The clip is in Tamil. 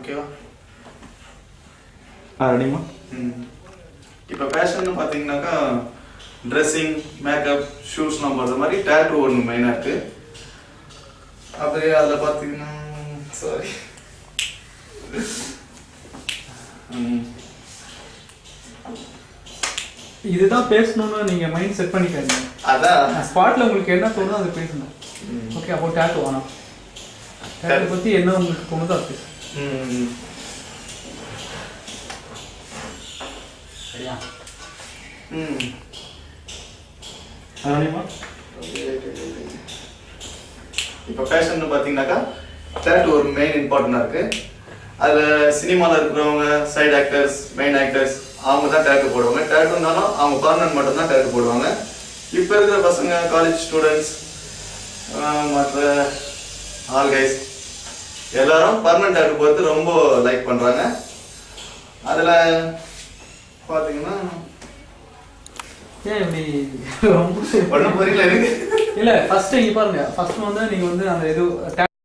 ஓகேவா? ரெடிமா? இப்போ ஃபேஷன் பார்த்தீங்கன்னாக்கா ட்ரெஸ்ஸிங், மேக்கப், ஷூஸ்லாம் போடுற மாதிரி டேட்டூ ஒன்று மெயினாக இருக்குது. அப்படியே அதில் பார்த்தீங்கன்னா சாரி இதுதான் பேசணும்னு நீங்கள் மைண்ட் செட் பண்ணிக்காங்க. அதான் ஸ்பாட்டில் உங்களுக்கு என்ன தோணுதோ அதை பேசணும். ஓகே, அப்போ டேட்டூ வேணாம். டேட்டூ பற்றி என்ன உங்களுக்கு தோணுதோ அது பேசணும். சரியா? ரெடிமா? இப்போ ஃபேஷன் பார்த்தீங்கன்னாக்கா டேட்டூ ஒரு மெயின் இம்பார்ட்டண்டாக இருக்குது. அதில் சினிமாவில் இருக்கிறவங்க, சைடு ஆக்டர்ஸ், மெயின் ஆக்டர்ஸ் அவங்க தான் டேட்டூ போடுவாங்க. டேட்டூனாலும் அவங்க பர்மனன்ட் மட்டும் தான் டேட்டூ போடுவாங்க. இப்போ இருக்கிற பசங்க, காலேஜ் ஸ்டூடெண்ட்ஸ், மற்ற ஆல் கைஸ் எல்லாரும் பர்மனன்ட் டேட்டூ போகிறது ரொம்ப லைக் பண்ணுறாங்க. அதில் பார்த்தீங்கன்னா ஏன் இப்படி ரொம்ப ஒன்றும் புரியல எனக்கு. இல்லை, ஃபர்ஸ்ட் இங்கே பாருங்க. ஃபர்ஸ்ட் வந்து நீங்கள் வந்து அந்த இது